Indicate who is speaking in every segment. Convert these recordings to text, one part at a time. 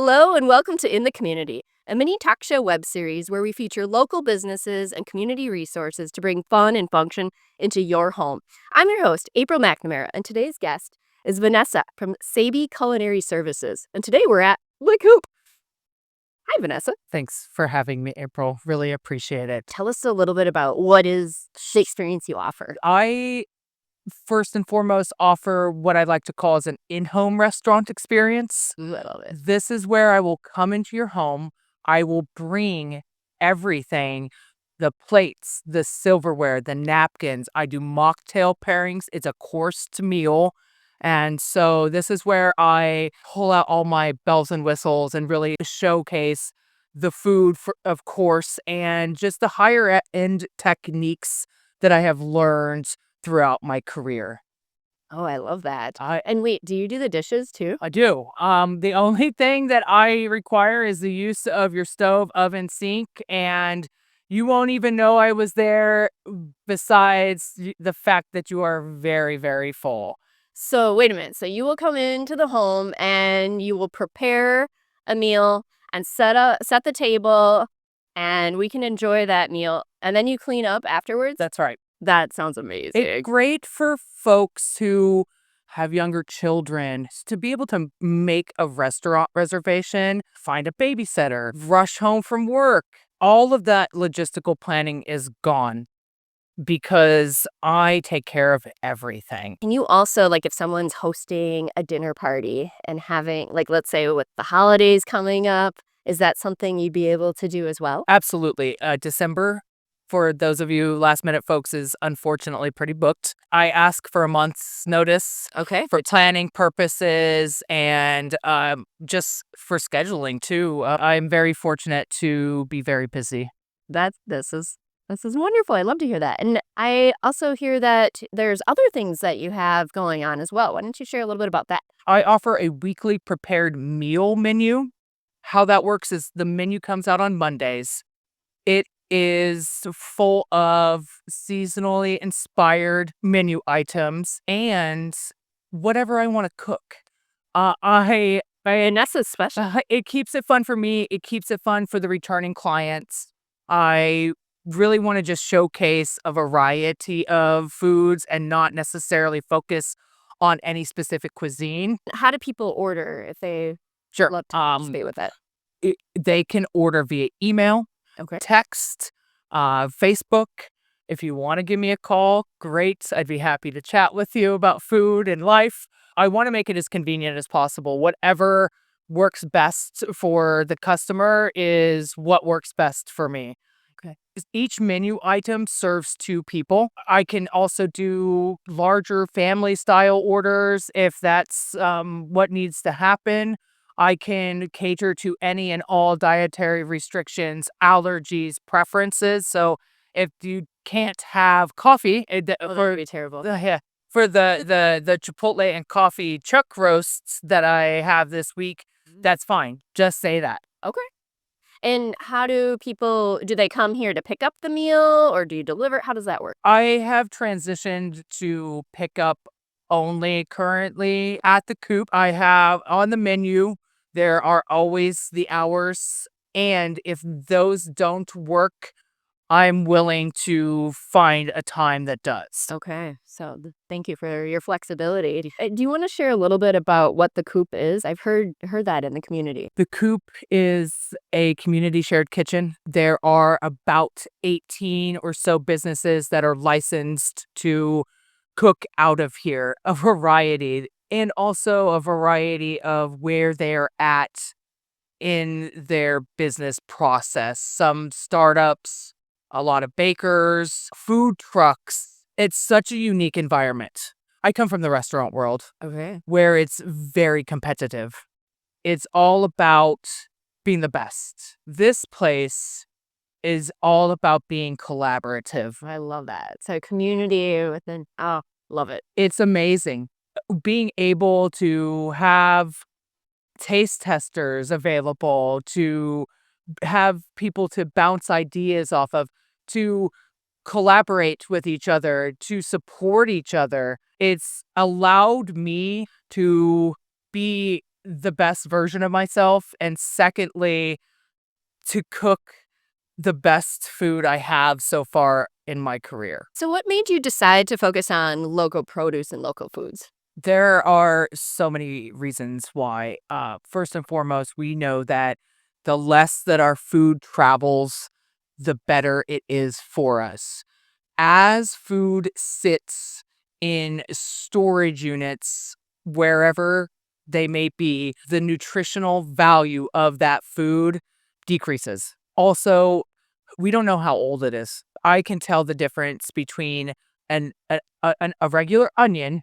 Speaker 1: Hello and welcome to In the Community, a mini talk show web series where we feature local businesses and community resources to bring fun and function into your home. I'm your host, April McNamara, and today's guest is Vanessa from Sabee Culinary Services. And today we're at the Coop. Hi, Vanessa.
Speaker 2: Thanks for having me, April. Really appreciate it.
Speaker 1: Tell us a little bit about what is the experience you offer.
Speaker 2: I first and foremost offer what I like to call as an in-home restaurant experience.
Speaker 1: Ooh, I love it.
Speaker 2: This is where I will come into your home. I will bring everything, the plates, the silverware, the napkins. I do mocktail pairings. It's a coursed meal. And so this is where I pull out all my bells and whistles and really showcase the food, of course, and just the higher end techniques that I have learned throughout my career.
Speaker 1: Oh, I love that.
Speaker 2: I
Speaker 1: And wait, do you do the dishes too?
Speaker 2: I do. The only thing that I require is the use of your stove, oven, sink, and you won't even know I was there besides the fact that you are very, very full.
Speaker 1: So wait a minute. So you will come into the home and you will prepare a meal and set the table and we can enjoy that meal and then you clean up afterwards?
Speaker 2: That's right.
Speaker 1: That sounds amazing.
Speaker 2: It's great for folks who have younger children to be able to make a restaurant reservation, find a babysitter, rush home from work. All of that logistical planning is gone because I take care of everything.
Speaker 1: Can you also, like, if someone's hosting a dinner party and having, like, let's say with the holidays coming up, is that something you'd be able to do as well?
Speaker 2: Absolutely. December, for those of you last minute folks, is unfortunately pretty booked. I ask for a month's notice
Speaker 1: Okay.
Speaker 2: for planning purposes and just for scheduling too. I'm very fortunate to be very busy.
Speaker 1: This is wonderful. I love to hear that. And I also hear that there's other things that you have going on as well. Why don't you share a little bit about that?
Speaker 2: I offer a weekly prepared meal menu. How that works is the menu comes out on Mondays. It is full of seasonally inspired menu items and whatever I want to cook. I
Speaker 1: Vanessa's special.
Speaker 2: It keeps it fun for me. It keeps it fun for the returning clients. I really want to just showcase a variety of foods and not necessarily focus on any specific cuisine.
Speaker 1: How do people order if they
Speaker 2: Sure.
Speaker 1: love to participate with that?
Speaker 2: They can order via email,
Speaker 1: Okay.
Speaker 2: text, Facebook. If you want to give me a call, great. I'd be happy to chat with you about food and life. I want to make it as convenient as possible. Whatever works best for the customer is what works best for me.
Speaker 1: Okay.
Speaker 2: Each menu item serves two people. I can also do larger family style orders if that's what needs to happen. I can cater to any and all dietary restrictions, allergies, preferences. So if you can't have coffee,
Speaker 1: That would be terrible.
Speaker 2: yeah, for the Chipotle and coffee chuck roasts that I have this week, that's fine. Just say that.
Speaker 1: Okay. And how do they come here to pick up the meal or do you deliver? How does that work?
Speaker 2: I have transitioned to pick up only currently at the Coop. I have on the menu, there are always the hours. And if those don't work, I'm willing to find a time that does.
Speaker 1: Okay. So thank you for your flexibility. Do you want to share a little bit about what the Coop is? I've heard that in the community.
Speaker 2: The Coop is a community shared kitchen. There are about 18 or so businesses that are licensed to cook out of here, a variety, and also a variety of where they're at in their business process. Some startups, a lot of bakers, food trucks. It's such a unique environment. I come from the restaurant world
Speaker 1: Okay.
Speaker 2: where it's very competitive. It's all about being the best. This place is all about being collaborative.
Speaker 1: I love that. So community within, oh, love it.
Speaker 2: It's amazing. Being able to have taste testers available, to have people to bounce ideas off of, to collaborate with each other, to support each other. It's allowed me to be the best version of myself. And secondly, to cook the best food I have so far in my career.
Speaker 1: So, what made you decide to focus on local produce and local foods?
Speaker 2: There are so many reasons why. First and foremost, we know that the less that our food travels, the better it is for us. As food sits in storage units, wherever they may be, the nutritional value of that food decreases. Also, we don't know how old it is. I can tell the difference between a regular onion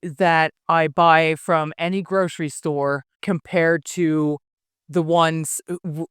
Speaker 2: that I buy from any grocery store compared to the ones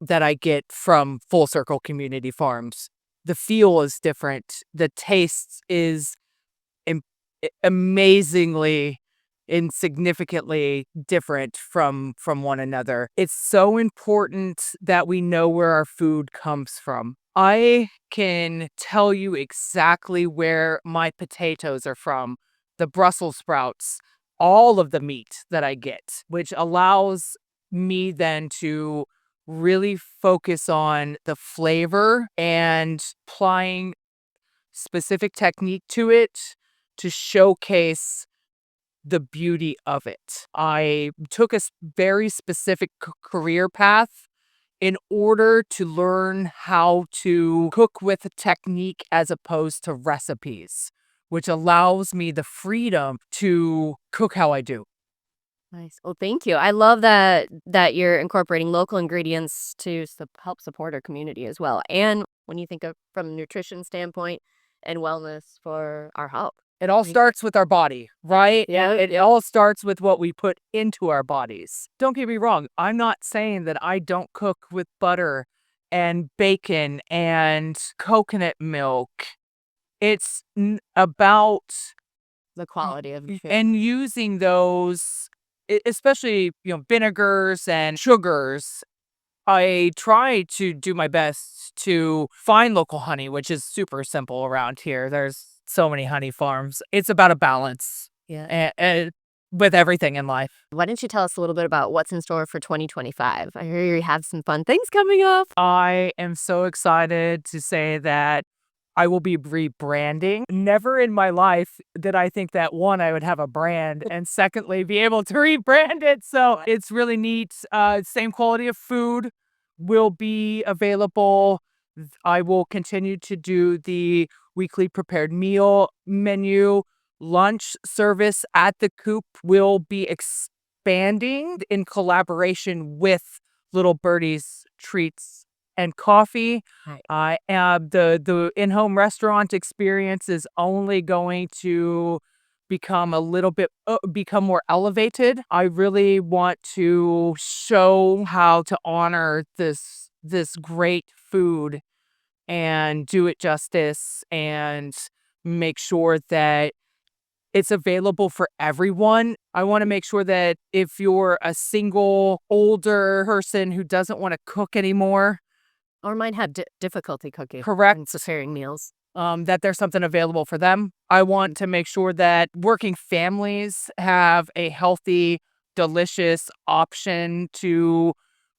Speaker 2: that I get from Full Circle Community Farms. The feel is different. The taste is am- amazingly insignificantly different from one another. It's so important that we know where our food comes from. I can tell you exactly where my potatoes are from, the Brussels sprouts, all of the meat that I get, which allows me then to really focus on the flavor and applying specific technique to it to showcase the beauty of it. I took a very specific career path in order to learn how to cook with a technique as opposed to recipes, which allows me the freedom to cook how I do.
Speaker 1: Nice. Well, thank you. I love that you're incorporating local ingredients to help support our community as well. And when you think of from a nutrition standpoint and wellness for our health.
Speaker 2: It all
Speaker 1: Right.
Speaker 2: starts with our body, right?
Speaker 1: Yeah.
Speaker 2: It all starts with what we put into our bodies. Don't get me wrong. I'm not saying that I don't cook with butter and bacon and coconut milk. It's about
Speaker 1: The quality of food.
Speaker 2: and using those, especially, vinegars and sugars. I try to do my best to find local honey, which is super simple around here. There's so many honey farms. It's about a balance
Speaker 1: Yeah.
Speaker 2: and with everything in life.
Speaker 1: Why don't you tell us a little bit about what's in store for 2025? I hear you have some fun things coming up.
Speaker 2: I am so excited to say that I will be rebranding. Never in my life did I think that one, I would have a brand, and secondly, be able to rebrand it. So it's really neat. Same quality of food will be available. I will continue to do the weekly prepared meal menu. Lunch service at the Coop will be expanding in collaboration with Little Birdie's Treats and Coffee.
Speaker 1: Right.
Speaker 2: The in-home restaurant experience is only going to become a little bit become more elevated. I really want to show how to honor this great food and do it justice and make sure that it's available for everyone. I want to make sure that if you're a single older person who doesn't want to cook anymore,
Speaker 1: Or might have difficulty cooking and
Speaker 2: correct,
Speaker 1: preparing meals.
Speaker 2: that there's something available for them. I want to make sure that working families have a healthy, delicious option to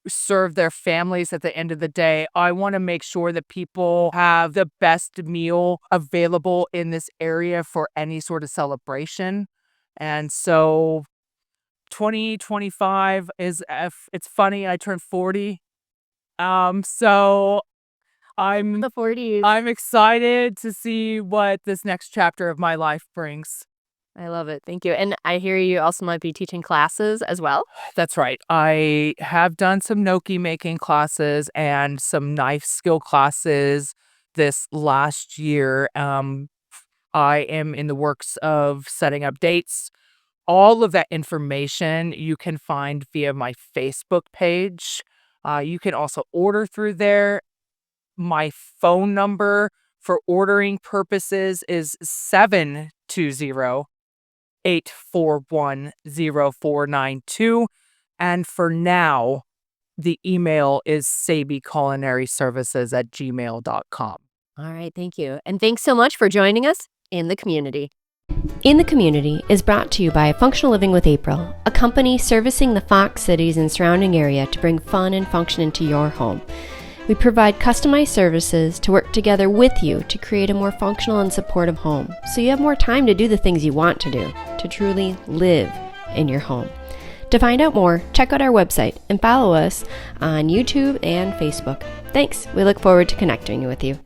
Speaker 2: serve their families at the end of the day. I want to make sure that people have the best meal available in this area for any sort of celebration. And so 2025 is it's funny, I turned 40. So I'm
Speaker 1: The 40s.
Speaker 2: I'm excited to see what this next chapter of my life brings.
Speaker 1: I love it. Thank you. And I hear you also might be teaching classes as well.
Speaker 2: That's right. I have done some gnocchi making classes and some knife skill classes this last year. I am in the works of setting up dates. All of that information you can find via my Facebook page. You can also order through there. My phone number for ordering purposes is 720-841-0492. And for now, the email is sabeeculinaryservices@gmail.com.
Speaker 1: All right. Thank you. And thanks so much for joining us in the community. In the Community is brought to you by Functional Living with April, a company servicing the Fox cities and surrounding area to bring fun and function into your home. We provide customized services to work together with you to create a more functional and supportive home, so you have more time to do the things you want to do, to truly live in your home. To find out more, check out our website and follow us on YouTube and Facebook. Thanks. We look forward to connecting with you.